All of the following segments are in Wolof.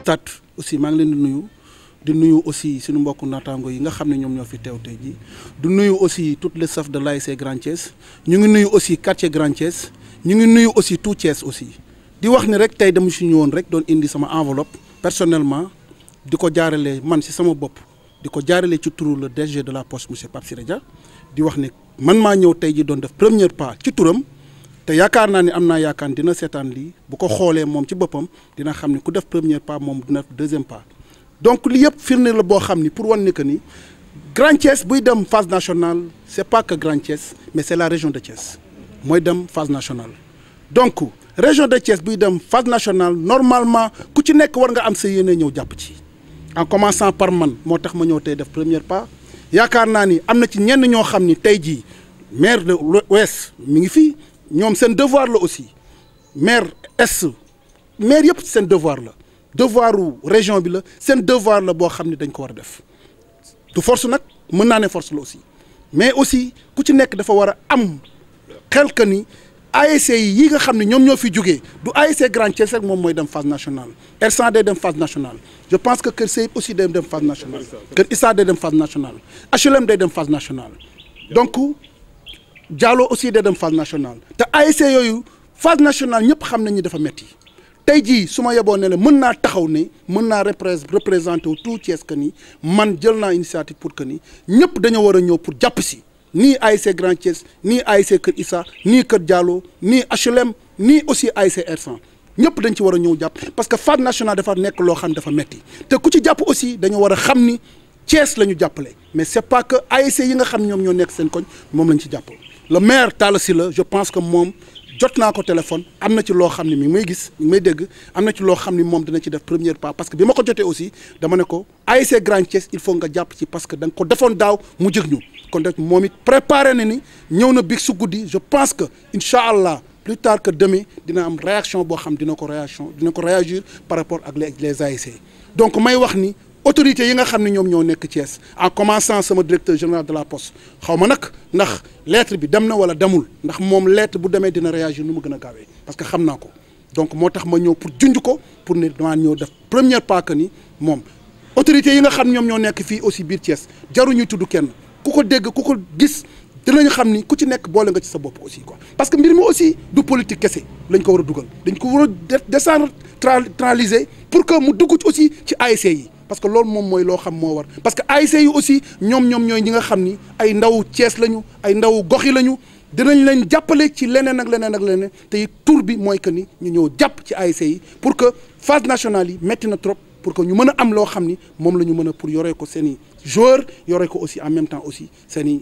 tat aussi maa ngi leen di nuyu aussi suñu mbokku naataango yi nga xam ne ñoom ñoo fi teew tey jii di nuyu aussi tout le staff de l'ASC Grand Thiès ñu ngi nuyu aussi quartier Grand Thiès ñu ngi nuyu aussi tout Thiès aussi di wax ni rek tey dama si ñëwoon rek doon indi sama enveloppe personnellement di ko jaarale man si sama bopp di ko jaarale ci turu le DG de la Poste monsieur Pape Siré Dia di wax ni man maa ñëw tey ji doon def premier pas ci turam te yaakaar naa ni am naa yaakaar dina seetaan lii bu ko xoolee moom ci boppam dina xam ne ku def premier pas moom dina def deuxième pas donc li yëpp firnde la boo xam ni pour wan ni que ni Grand Thiès buy dem phase nationale c'est pas que Grand Thiès mais c'est la région de Thiès mooy dem phase nationale donc région de Thiès buy dem phase nationale normalement ku ci nekk war nga am sa yéene ñëw jàpp ci en commençant par man moo tax ma ñëw tey def premier pas yaakaar naa ni am na ci ñenn ñoo xam ni tey jii maire de l'Ouest mi ngi fii ñoom seen devoir la aussi maire est maire yëpp seen devoir la devoiru région bi la seen devoir la boo xam ne dañ ko war a def du force nag mën naa ne force la aussi mais aussi ku ci nekk dafa war a am xel que ni ASC yi nga xam ne ñoom ñoo fi jógee du ASC Grand Thiès rek moom mooy dem phase nationale R100 day dem phase nationale je pense que Kër Seyib aussi day dem phase nationale Kër Issa day dem phase nationale HLM day dem phase nationale donc Diallo aussi day dem phase nationale te ASC yooyu phase nationale ñëpp xam nañ ni dafa metti tey jii su ma yeboo ne la mën naa taxaw ne mën naa représenter wu tout Thiès que ni man jël naa initiative pour que ni ñëpp dañoo war a ñëw pour jàpp si nii ASC Grand Thiès nii ASC Kër Issa nii Kër Diallo nii HLM nii aussi ASC R100 ñëpp dañ ci war a ñëw jàpp parce que phase nationale dafa nekk loo xam ne dafa metti te ku ci jàpp aussi dañoo war a xam ni Thiès la ñu jàppale mais c'est pas que ASC yi nga xam ñoom ñoo nekk seen koñ moom lañ ci jàppal le maire Talla Sylla je pense que moom jot naa ko téléphone am na ci loo xam ne mi ngi may gis mi ngi may dégg am na ci loo xam ne moom dina ci def premier pas parce que bi ma ko jotee aussi dama ne ko ASC Grand Thiès il faut nga jàpp ci parce que da nga ko defoon daaw mu jëg ñu kon rek moom it préparé na ni ñëw na big su guddi je pense que incha allah plus tard que demain dina am réaction boo xam dina ko réagir par rapport ak les ASC donc may wax ni autorités yi nga xam ne ñoom ñoo nekk Thiès en commençant sama directeur général de la Poste xaw ma nag ndax lettre bi dem na wala demul ndax moom lettre bu demee dina réagir nu mu gën a gaawee parce que xam naa ko donc moo tax ma ñëw pour junj ko pour ne damaa ñëw def premier pas que ni moom autorités yi nga xam ñoom ñoo nekk fii aussi biir Thiès jaruñu tudd kenn ku ko dégg ku ko gis dinañ xam ni ku ci nekk boole nga ci sa bopp aussi quoi parce que mbir mi aussi du politique kese lañ ko war a dugal dañ ko war a décentraliser pour que mu dugg aussi ci ASC yi parce que loolu moom mooy loo xam moo war parce que ASC yi aussi ñoom ñooy ñi nga xam ni ay ndaw Thiès lañu ay ndaw gox yi lañu dinañ leen jàppale ci leneen ak leneen te tur bi mooy que ni ñu ñëw jàpp ci ASC yi pour que phase nationale yi métti na trop pour que ñu mën a am loo xam ni moom la ñu mën a pour yoree ko seen i joueurs yoree ko aussi en même temps aussi seen i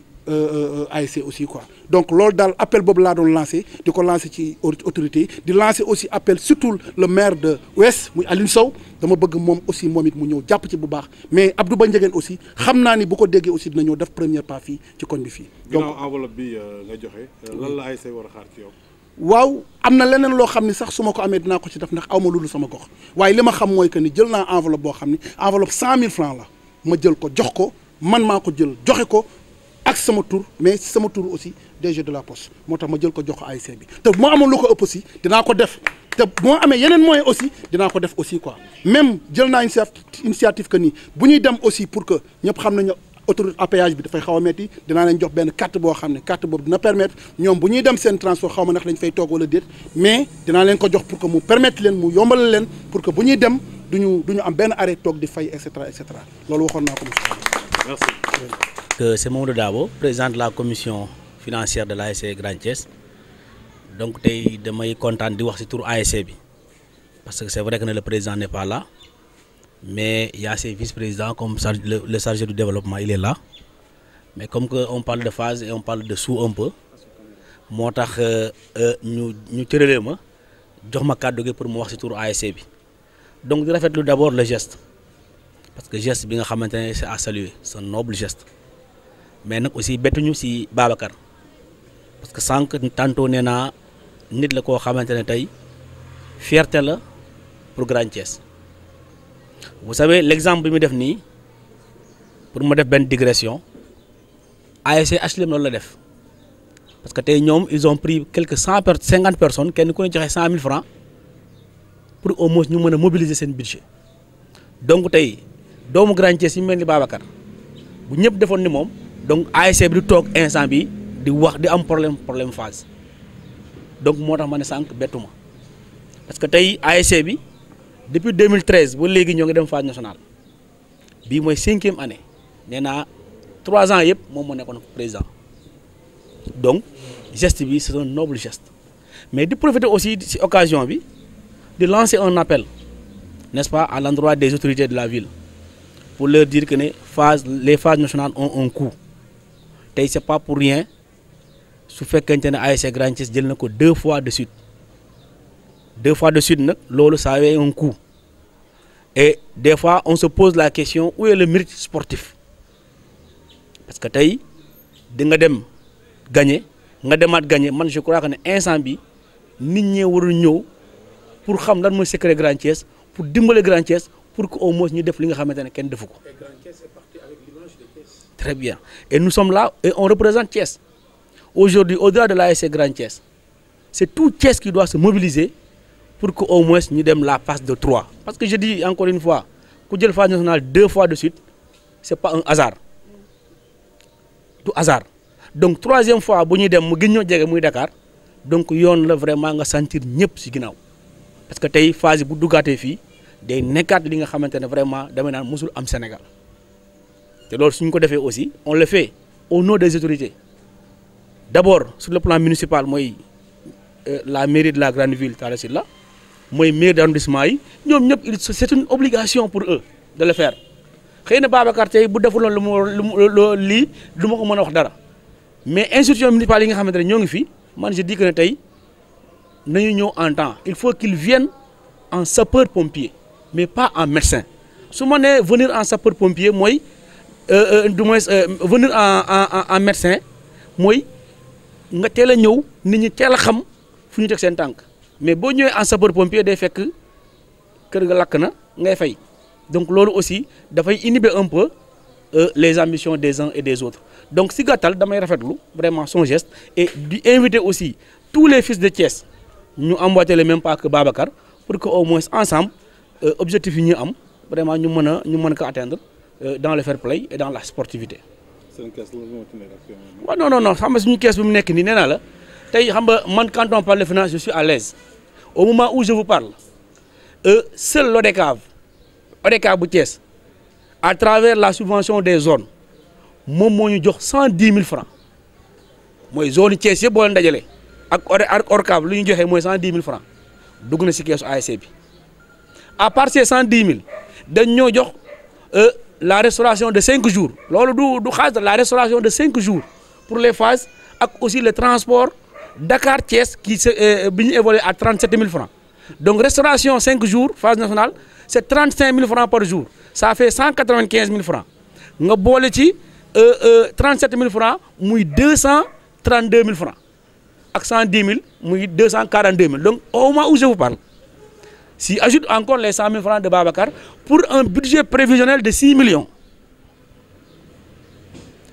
ASC aussi quoi donc loolu daal appel boobu laa doon lancé di ko lancé ci autorité di lancé aussi appel surtout le maire de Ouest muy Alioune Sow dama bëgg moom aussi moom it mu ñëw jàpp ci bu baax mais Abdou Ba Ndiéguène aussi xam naa ni bu ko déggee aussi dina ñëw def premier pas fii ci koñ bi fii. donc ginnaaw enveloppe bi nga joxe lan la ASC war a xaar ci yow. waaw am na leneen loo xam ni sax su ma ko amee dinaa ko ci def ndax aw ma loolu sama gox waaye li ma xam mooy que ni jël naa enveloppe boo xam ni enveloppe 100 000 francs la ma jël ko jox ko man maa ko jël joxe ko. ak sama tur mais sama tur aussi DG de la Poste moo tax ma jël ko jox ko ASC bi te bu ma amoon lu ko ëpp aussi dinaa ko def te bu ma amee yeneen moyens aussi dinaa ko def aussi quoi même jël naa initiative que ni bu ñuy dem aussi pour que ñëpp xam nañu autoroute à péage bi dafay xaw a metti dinaa leen jox benn carte boo xam ne carte boobu dina permettre ñoom bu ñuy dem seen transport xaw ma ndax dañ fay toog wala déet mais dinaa leen ko jox pour que mu permettre leen mu yombalal leen pour que bu ñuy dem duñu am benn arrêt toog di fay et cetera loolu waxoon naa ko merci. C'est Mamadou Dabo, président de la commission financière de l'ASC Grand Thiès. Donc tey damay kontaan di wax ci turu ASC bi parce que c'est vrai que le président n'est pas là mais il y a ses vice-présidents comme le chargé du développement il est là mais comme que on parle de phase et on parle de sous un peu moo tax ñu cëralee ma jox ma kàddu gi pour mu wax ci turu ASC bi donc di rafetlu d'abord le geste parce que geste bi nga xamante ne c'est à saluer c'est un noble geste. mais nag aussi bettuñu ci Babacar parce que sànq tantôt nee naa nit la koo xamante ne tey fierté la pour Grand Thiès vous savez l'exemple bi mu def nii pour ma def benn digression ASC HLM loolu la def parce que tey ñoom ils ont pris quelques 50 personnes kenn ku ne joxe 100 000 francs pour au moins ñu mën a mobiliser seen budget donc tey doomu Grand Thiès yi mel ni Babacar bu ñëpp defoon ni moom donc ASC bi du toog instant bi di wax di am problème phase donc moo tax ma ne sànq bettu ma parce que tey ASC bi depuis 2013 ba léegi ñoo ngi dem phase nationale bii mooy 5e année nee naa 3 ans yëpp moom moo nekkoon président donc geste bi c'est un noble geste mais di profiter aussi ci occasion bi de lancer un appel n'est-ce pas à l'endroit des autorités de la ville pour leur dire que les phases nationales ont un coût tey c'est pas pour rien su fekkente ne ASC Grand Thiès jël na ko 2 fois de suite nag loolu ça avait un coût et des fois on se pose la question où est le mérite sportif parce que tey di nga dem gagner nga demaat gagner man je crois que ne instant bi nit ñee warul ñëw pour xam lan mooy secret Grand Thiès pour dimbale Grand Thiès pour que au moins ñu def li nga xamante ne kenn defu ko. Et Grand Thiès est parti avec l'image de Thiès. Très bien et nous sommes là et on représente Thiès aujourd'hui au-delà de l'ASC Grand Thiès c'est tout Thiès qui doit se mobiliser pour que au moins ñu dem la passe de 3 parce que je dis encore une fois ku jël phase nationale 2 fois de suite c'est pas un hasard du hasard donc 3e fois bu ñuy dem mu gën ñoo jege muy Dakar donc yoon la vraiment nga sentir ñëpp ci ginnaaw parce que tey phase bu duggaatee fii day nekkaat li nga xamante ne vraiment damay naan mosul am Sénégal te loolu suñ ko defee aussi on le fait au nom des autorités d'abord sur le plan municipal mooy la mairie de la grande ville Talla Sylla mooy maire d'arrondissement yi ñoom ñëpp c'est une obligation pour eux de le faire xëy na Babacar tey bu defuloon lii du ma ko mën a wax dara mais institutions municipales yi nga xamante ne ñoo ngi fi man je dis que ne tey nañu ñëw en temps il faut qu'ils viennent en sapeur-pompier mais pas en médecin su ma nee venir en sapeur-pompier mooy du moins venir en médecin mooy nga teel a ñëw nit ñi teel a xam fu ñu teg seen tànk mais boo ñëwee en sapeur-pompier day fekk kër ga lakk na ngay fay donc loolu aussi dafay inhiber un peu les ambitions des uns et des autres donc si gàttal damay rafetlu vraiment son geste et di inviter aussi tous les fils de Thiès ñu emboîter le même pas que Babacar pour que au moins ensemble objectif yi ñu am vraiment ñu mën ko atteindre dans le fair play et dans la sportivité. seen kees la moo ci nekk actuellement. waaw non xam nga suñu kees bi mu nekk nii nee naa la tey xam nga man quand on parle de finance je suis à l'aise au moment où je vous parle seul l'ODCAV bu Thiès à travers la subvention des zones moom moo ñu jox 110 000 francs mooy zone Thiès yëpp boo leen dajale ak ORCAV lu ñu joxe mooy 110 000 francs dugg na ci keesu ASC bi à part ces 110 000 dañ ñoo jox la restauration de 5 jours loolu du xaalis la restauration de 5 jours pour les phases ak aussi le transport Dakar Thiès qui bi ñu évolué à 37 000 francs donc restauration 5 jours phase nationale c'est 35 000 francs par jour ça fait 195 000 francs nga boole ci 37 000 francs muy 232 000 francs ak 110 000 muy 242 000 donc au moment où je vous parle si ajoute encore les 100 000 francs de Babacar pour un budget prévisionnel de 6 millions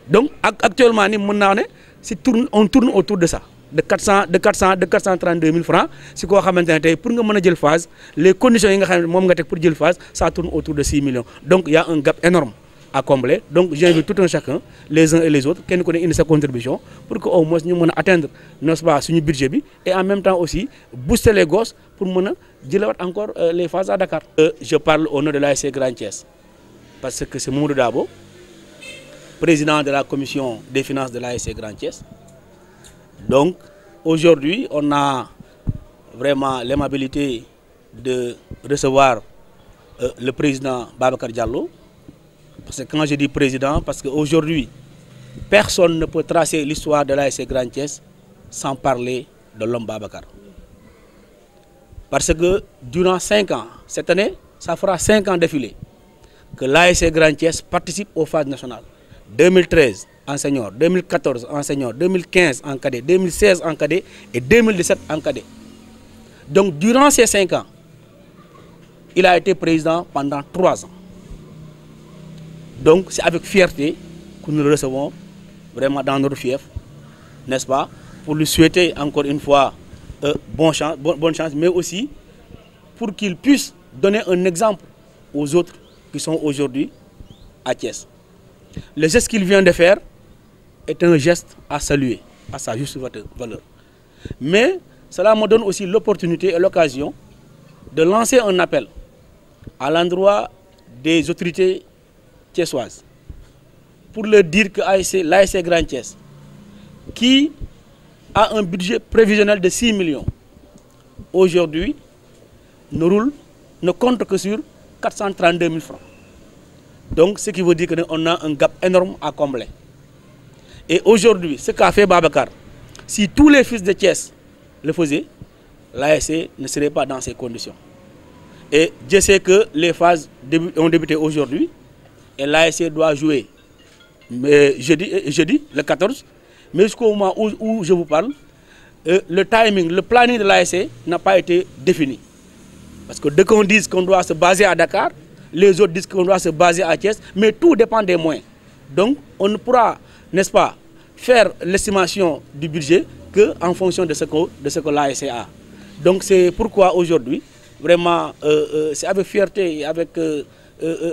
donc actuellement ni mën naa ne on tourne autour de ça de 432 000 francs si koo xamante ne tey pour nga mën a jël phase les conditions yi nga xam ne moom nga teg pour jël phase ça tourne autour de 6 millions donc il y a un gap énorme à combler donc j'invite tout un chacun les uns et les autres kenn ku ne indi sa contribution pour que au moins ñu mën a atteindre n'est-ce pas suñu budget bi et en même temps aussi booster les gosses pour mën a jëlawaat encore les phases à Dakar. Je parle au nom de l'ASC Grand Thiès parce que c'est Mamadou Dabo président de la commission des finances de l'ASC Grand Thiès. Donc aujourd'hui on a vraiment l'aimabilité de recevoir le président Babacar Diallo parce que quand je dis président parce que aujourd'hui personne ne peut tracer l'histoire de l'ASC Grand Thiès sans parler de l'homme Babacar parce que durant 5 ans cette année ça fera 5 ans d'affilée que l'ASC Grand Thiès participe aux phases nationales 2013 en senior, 2014 en senior, 2015 en cadet, 2016 en cadet et 2017 en cadet. Donc durant ces 5 ans, il a été président pendant 3 ans. Donc c'est avec fierté que nous le recevons vraiment dans notre fief, n'est-ce pas, pour lui souhaiter encore une fois bonne chance, mais aussi pour qu'il puisse donner un exemple aux autres qui sont aujourd'hui à Thiès. Le geste qu'il vient de faire est un geste à saluer, à sa juste valeur. Mais cela me donne aussi l'opportunité et l'occasion de lancer un appel à l'endroit des autorités thiessoises pour leur dire que l'ASC Grand Thiès, qui a un budget prévisionnel de 6 millions, aujourd'hui ne compte que sur 432 000 francs. Donc, ce qui veut dire qu'on a un gap énorme à combler. Et aujourd'hui, ce qu'a fait Babacar, si tous les fils de Thiès le faisaient, l'ASC ne serait pas dans ces conditions. Et je sais que les phases ont débuté aujourd'hui et l'ASC doit jouer jeudi, le 14, mais jusqu'au moment où je vous parle, le timing, le planning de l'ASC n'a pas été défini. Parce que dès qu'on dit qu'on doit se baser à Dakar, les autres disent qu'on doit se baser à Thiès, mais tout dépend des moyens. Donc, on ne pourra, n'est-ce pas, faire l'estimation du budget qu'en fonction de ce que l'ASC a. Donc, c'est pourquoi aujourd'hui, vraiment, c'est avec fierté et avec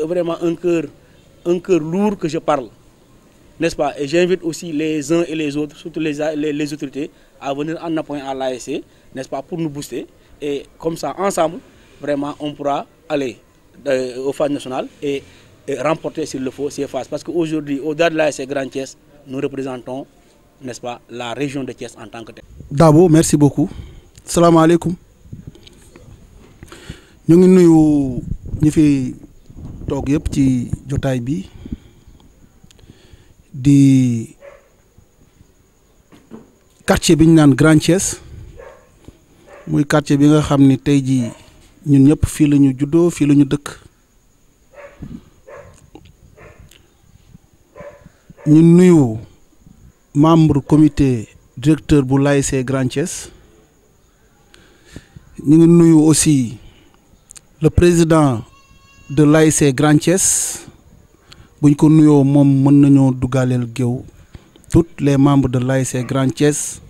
vraiment un cœur lourd que je parle, n'est-ce pas? Et j'invite aussi les uns et les autres, surtout les autorités, à venir en appui à l'ASC, n'est-ce pas, pour nous booster. Et comme ça, ensemble, vraiment, on pourra aller aux phases nationales et remporter s'il le faut ces phases. Parce qu'aujourd'hui, au-delà de l'ASC Grand Thiès, nous représentons, n'est-ce pas, la région de Thiès en tant que telle. Dabo, merci beaucoup. Salam alaikum. Nous sommes nuyu ñi fi toog yëpp ci jotaay bi di quartier bi ñu naan Grand Thiès muy quartier bi nga xam ni tey jii ñun ñëpp fii la ñu juddoo fii la ñu dëkk ñu nuyu membre comité directeur bu l'ASC Grand Thiès ñu ngi nuyu aussi le président de l'ASC Grand Thiès buñ ko nuyoo moom mën nañoo dugaleel géew tous les membres de l'ASC Grand Thiès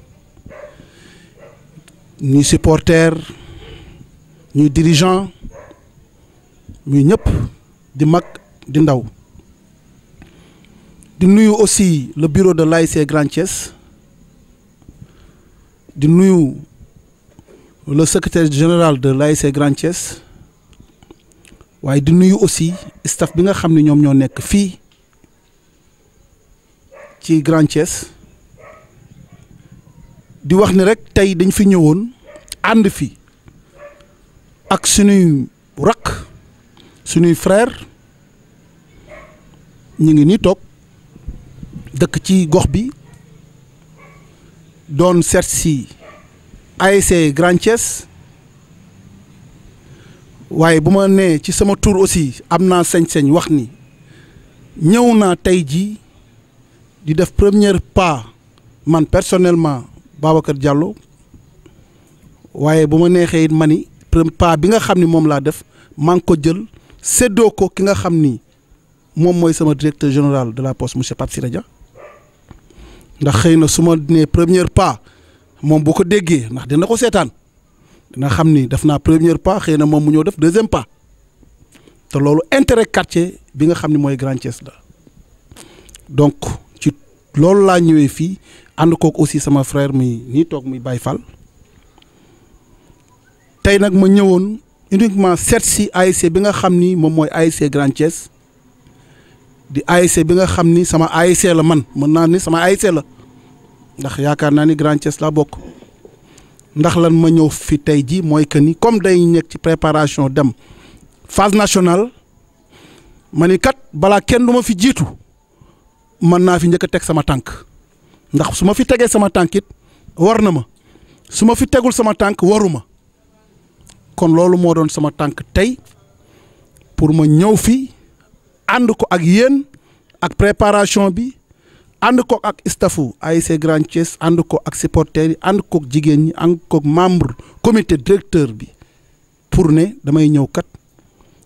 ñuy supporters ñuy dirigeants ñuy ñëpp di mag di ndaw di nuyu aussi le bureau de l'ASC Grand Thiès di nuyu le secrétaire général de l'ASC Grand Thiès waaye di nuyu aussi staff bi nga xam ne ñoom ñoo nekk fii ci Grand Thiès di wax ni rek tey dañ fi ñëwoon ànd fi ak suñuy rakk suñuy frère ñu ngi nii toog dëkk ci gox bi doon seet si ASC Grand Thiès waaye bu ma nee ci sama tour aussi am naa sañ-sañ wax ni ñëw naa tey jii di def premier pas man personnellement Babacar Diallo waaye bu ma neexee it ma ni premier pas bi nga xam ni moom laa def maa ngi ko jël séddoo ko ki nga xam ni moom mooy sama directeur général de la poste monsieur Pape Siré Dia ndax xëy na su ma nee premier pas moom bu ko déggee ndax dina ko seetaan dina xam ni def naa premier pas xëy na moom mu ñëw def deuxième pas te loolu intérêt quartier bi nga xam ni mooy Grand Thiès la donc ci loolu laa ñëwee fii ànd kook aussi sama frère muy nii toog muy Baye Fall tey nag ma ñëwoon uniquement seet si ASC bi nga xam ni moom mooy ASC Grand Thiès di ASC bi nga xam ni sama ASC la man mën naa ni sama ASC la ndax yaakaar naa ni Grand Thiès laa bokk ndax lan ma ñëw fi tey ji mooy que ni comme day nekk ci préparation dem phase nationale ma ni kat balaa kenn du ma fi jiitu mën naa fi njëkk a teg sama tànk ndax su ma fi tegee sama tànk it war na ma su ma fi tegul sama tànk waruma kon loolu moo doon sama tànk tey pour ma ñëw fi ànd ko ak yéen ak préparation bi ànd ko ak staffu ASC Grand Thiès ànd ko ak supporters yi ànd ko ak jigéen ñi ànd ko ak membre comité directeur bi pour ne damay ñëw kat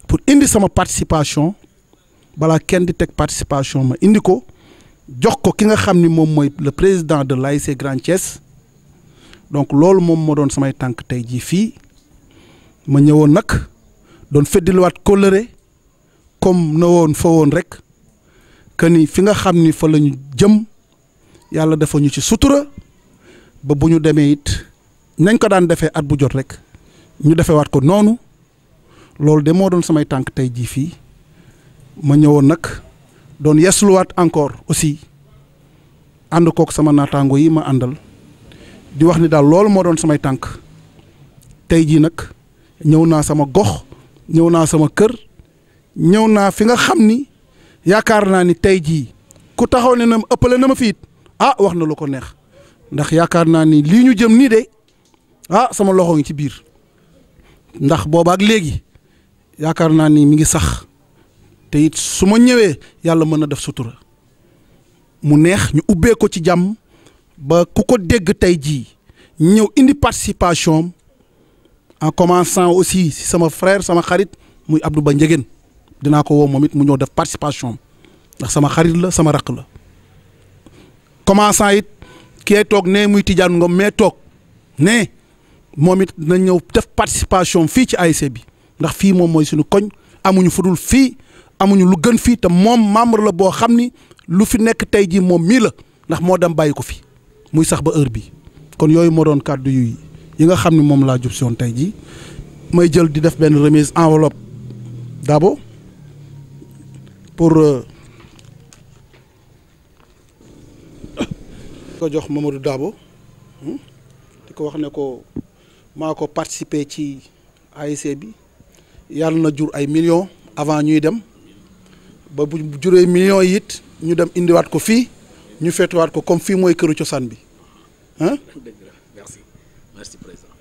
pour indi sama participation balaa kenn di teg participation ma indi ko jox ko ki nga xam ni moom mooy le président de l'ASC Grand Thiès donc loolu moom moo doon samay tànk tey jii fii ma ñëwoon nag doon feddiliwaat kóllëre comme na woon fa woon rek que ni fi nga xam ni fa la ñu jëm yàlla dafa ñu ci sutura ba bu ñu demee it nañ ko daan defee at bu jot rek ñu defewaat ko noonu loolu de moo doon samay tànk tey jii fii ma ñëwoon nag doon yesluwaat encore aussi ànd kook sama naataango yi ma àndal di wax ni daal loolu moo doon samay tànk tey jii nag ñëw naa sama gox ñëw naa sama kër ñëw naa fi nga xam ni yaakaar naa ni tey jii ku taxaw ne na ëppale na ma fiit wax na lu ko neex ndax yaakaar naa ni lii ñu jëm nii de sama loxo ngi ci biir ndax boobaak léegi yaakaar naa ni mi ngi sax te it su ma ñëwee yàlla mën na def sutura mu neex ñu ubbee ko ci jàmm ba ku ko dégg tey jii ñëw indi participation en commençant aussi si sama frère sama xarit muy Abdou Ba Njegen dinaa ko woo moom it mu ñëw def participation ndax sama xarit la sama raq la commençant it kii toog ne muy Tidiane Ngom mais toog ne moom it na ñëw def participation fii ci ASC bi ndax fii moom mooy suñu koñ amuñu fudul fii amuñu lu gën fii te moom membre la boo xam ni lu fi nekk tey jii moom mii la ndax moo dem bàyyi ko fi muy sax ba heure bi kon yooyu moo doon kàddu yi nga xam ne moom laa jub si woon tey jii may jël di def benn remise enveloppe Dabo pour ko jox Mamadou Dabo di ko wax ne ko maa ko participer ci ASC bi yàlla na jur ay millions avant ñuy dem ba bu juree millions yi it ñu dem indiwaat ko fii ñu feetuwaat ko comme fii mooy këru cosaan bi merci merci président.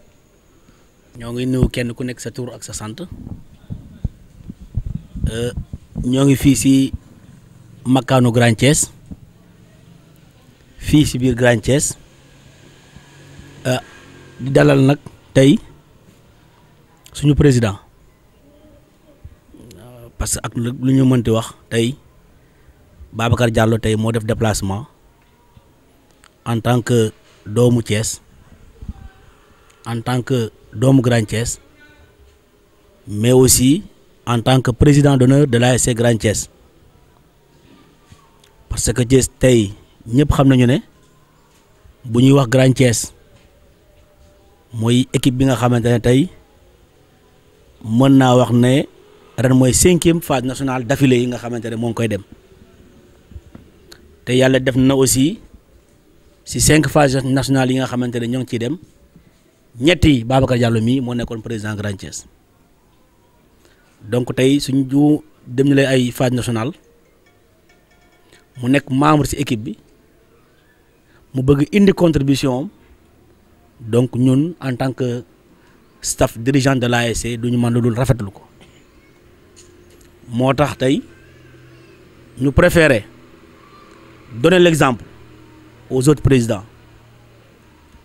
ñoo ngi nuyu kenn ku nekk sa tur ak sa sant ñoo ngi fii si makkaanu Grand Thiès fii si biir Grand Thiès di dalal nag tey suñu président parce que ak lu ñu mënti wax tey Babacar Diallo tey moo def déplacement en tant que doomu Thiès en tant que doomu Grand Thiès mais aussi en tant que président d'honneur de l'ASC Grand Thiès parce que Thiès tey ñëpp xam nañu ne bu ñuy wax Grand Thiès mooy équipe bi nga xamante ne tey mën naa wax ne ren mooy 5e phase nationale d'affilée yi nga xamante ne moo ngi koy dem te yàlla def na aussi si 5 phases nationales yi nga xamante ne ñoo ngi ciy dem ñetti Babacar Diallo mii moo nekkoon président Grand Thiès donc tey suñu ju dem ñu lay ay phase nationale mu nekk membre si équipe bi mu bëgg indi contribution donc ñun en tant que staff dirigeant de l'ASC du ñu mën lu dul rafetlu ko moo tax tey ñu préférer donner l'exemple aux autres présidents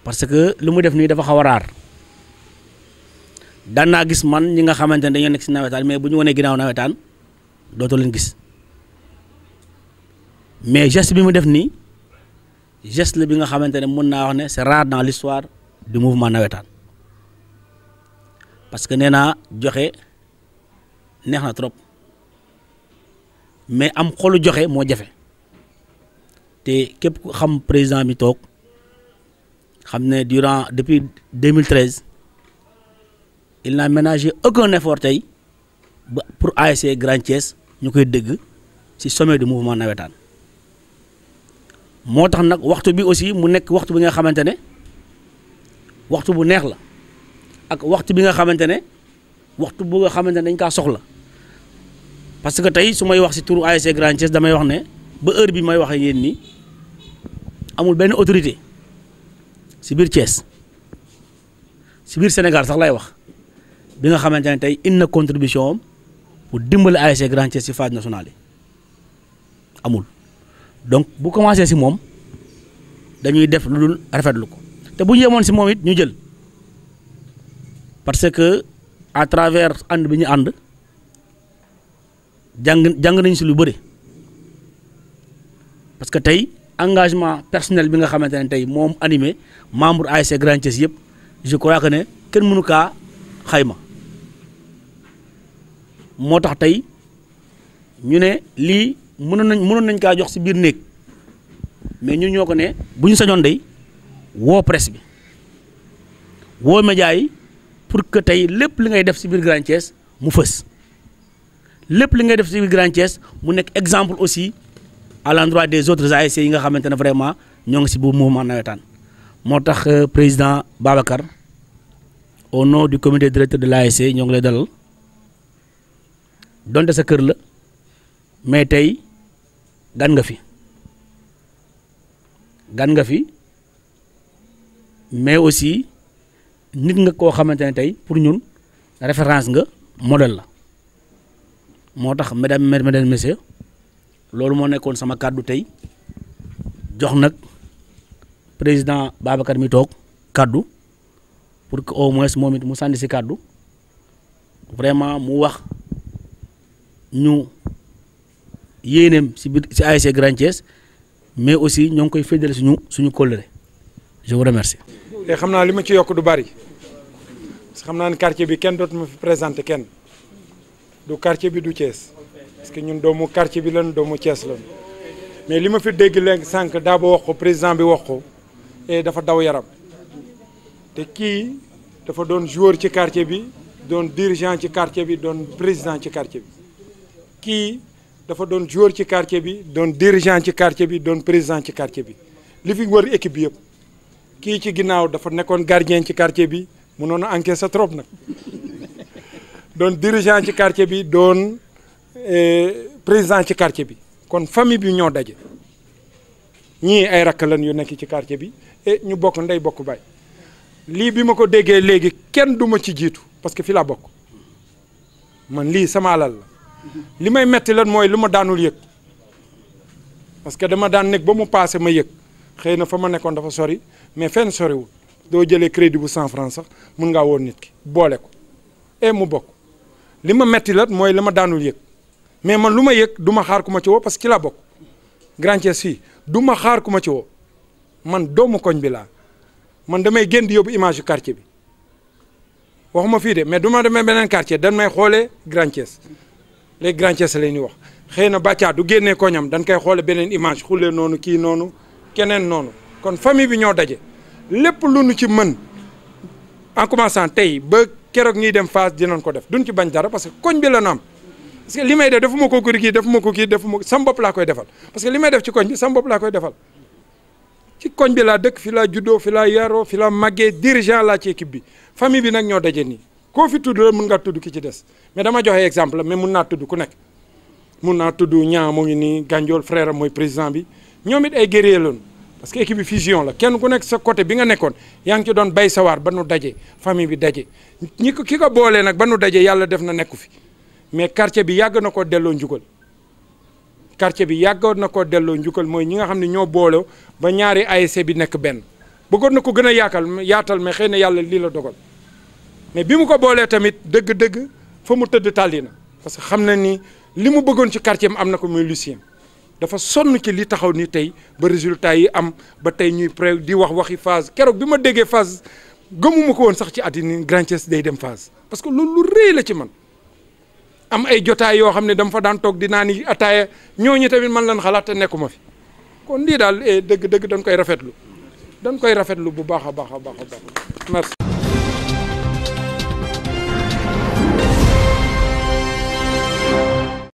parce que lu mu def nii dafa xaw a raar daan naa gis man ñi nga xamante ne dañoo nekk si nawetaan mais bu ñu wanee ginnaaw nawetaan dootoo leen gis mais geste bi mu def nii geste la bi nga xamante ne mën naa wax ne c'est rare dans l'histoire du mouvement nawetaan parce que nee naa joxe neex na trop mais am xolu joxe moo jafe te képp ku xam président bi toog xam ne depuis 2013 il n'a ménagé aucun effort tey ba pour ASC Grand Thiès ñu koy dégg ci sommet du mouvement nawetaan moo tax nag waxtu bi aussi mu nekk waxtu bi nga xamante ne waxtu bu neex la ak waxtu bi nga xamante ne waxtu bu nga xamante ne dañ kaa soxla parce que tey su may wax ci turu ASC Grand Thiès damay wax ne ba heure bi may wax ak yéen nii amul benn autorité ci biir Thiès ci biir Sénégal sax lay wax bi nga xamante ne tey indi na contribution am pour dimbali ASC Grand Thiès ci phase nationale yi amul donc bu commencé ci moom dañuy def lu dul rafetlu ko te bu ñu yemoon ci moom it ñu jël parce que à travers ànd bi ñu ànd jàng nañ ci lu bëri parce que tey engagement personnel bi nga xamante ne tey moom animé membre ASC Grand Thiès yëpp je crois que ne kenn mënu kaa xayma moo tax tey ñu ne lii mënoon nañ kaa jox ci biir néeg mais ñun ñoo ko ne bu ñu sañoon day woo presse bi woo média yi pour que tey lépp li ngay def ci biir Grand Thiès mu fës lépp li ngay def ci biir Grand Thiès mu nekk exemple aussi à l'endroit des autres ASC yi nga xamante ne vraiment ñoo ngi ci bu mouvement nawetaan moo tax président Babacar au nom du comité directeur de l'ASC ñoo ngi lay dalal donte sa kër la mais tey gan nga fi mais aussi nit nga koo xamante ne tey pour ñun référence nga modèle la moo tax mesdames messieurs loolu moo nekkoon sama kàddu tey jox nag président Babacar mi toog kàddu pour que au moins moom it mu sànni si kàddu vraiment mu wax ñu yéeneem si biir si ASC Grand Thiès mais aussi ñoo ngi koy féddale suñu kóllëre je vous remercie. te xam naa li ma ci yokk du bari parce que xam naa ne quartier bi kenn dootuma fi présenté kenn du quartier bi du Thiès parce que ñun doomu quartier bi lan doomu Thiès lan mais li ma fi dégg léegi sànq daa ba wax ko président bi wax ko et dafa daw yaram te kii dafa doon joueur ci quartier bi doon dirigeant ci quartier bi doon président ci quartier bi kii dafa doon joueur ci quartier bi doon dirigeant ci quartier bi doon président ci quartier bi li fi wër équipe bi yëpp kii ci ginnaaw dafa nekkoon gardien ci quartier bi mënoon a encaisser trop nag doon dirigeant ci quartier bi doon président ci quartier bi kon famille bi ñoo daje ñii ay rakk lan yu nekk ci quartier bi et ñu bokk ndey bokk baay lii bi ma ko déggee léegi kenn du ma ci jiitu parce que fi laa bokk man lii sama alal la li may metti lan mooy lu ma daanul yëg parce que dama daan nekk ba mu paase ma yëg xëy na fa ma nekkoon dafa sori mais fenn soriwul doo jëlee crédit bu 100 francs sax mun ngaa woon nit ki boole ko et mu bokk li ma metti lan mooy li ma daanul yëg mais man lu ma yëg du ma xaar ku ma ci woo parce que ci laa bokk Grand Thiès fii du ma xaar ku ma ci woo man doomu koñ bi laa man damay génn di yóbbu image yu quartier bi waxuma fii de mais du ma demee beneen quartier dañ may xoolee Grand Thiès léegi Grand Thiès la ñuy wax xëy na bàccaa du génnee koñam dañ koy xoole beneen image xulee noonu kii noonu keneen noonu kon famille bi ñoo daje lépp lu nu ci mën en commençant tey ba keroog ñuy dem phase dinañ ko def duñ ci bañ dara parce que koñ bi la ñu am parce que li may def defuma ko kii defuma ko kii defuma ko sama bopp laa koy defal parce que li may def ci koñ bi sama bopp laa koy defal ci koñ bi laa dëkk fi laa juddoo fi laa yaroo fi laa màggee dirigeant laa ci équipe bi famille bi nag ñoo daje nii koo fi tudd la mun ngaa tudd ki ci des mais dama joxe exemple mais mun naa tudd ku nekk mun naa tudd ñaa mu ngi nii Gandiol frère am mooy président bi ñoom it ay guerrier lañu parce que équipe bi fusion la kenn ku nekk sa côté bi nga nekkoon yaa ngi ci doon bay sawaar ba nu daje famille bi daje ki ko boolee nag ba nu daje yàlla def na nekku fi mais quartier bi yàgg na ko delloo njukkal quartier bi yàggoon na ko delloo njukkal mooy ñi nga xam ne ñoo booloo ba ñaari ASC bi nekk benn bëggoon na ko gën a yaatal mais xëy na yàlla lii la dogal mais bi mu ko boolee tamit dëgg-dëgg fa mu tëdd tàlli na parce que xam na ni li mu bëggoon ci quartier am na ko muy Lucien dafa sonn ci li taxaw ni tey ba résultat yi am ba tey ñuy pré di waxi phase keroog bi ma déggee phase gëmuma ko woon sax ci àddina Grand Thiès day dem phase parce que loolu lu rëy la ci man am ay jotaay yoo xam ne dama fa daan toog di naan yi ataaya ñooñu tamit man lan xalaat te nekkuma fi kon lii daal dëgg-dëgg dañ koy rafetlu bu baax a baax merci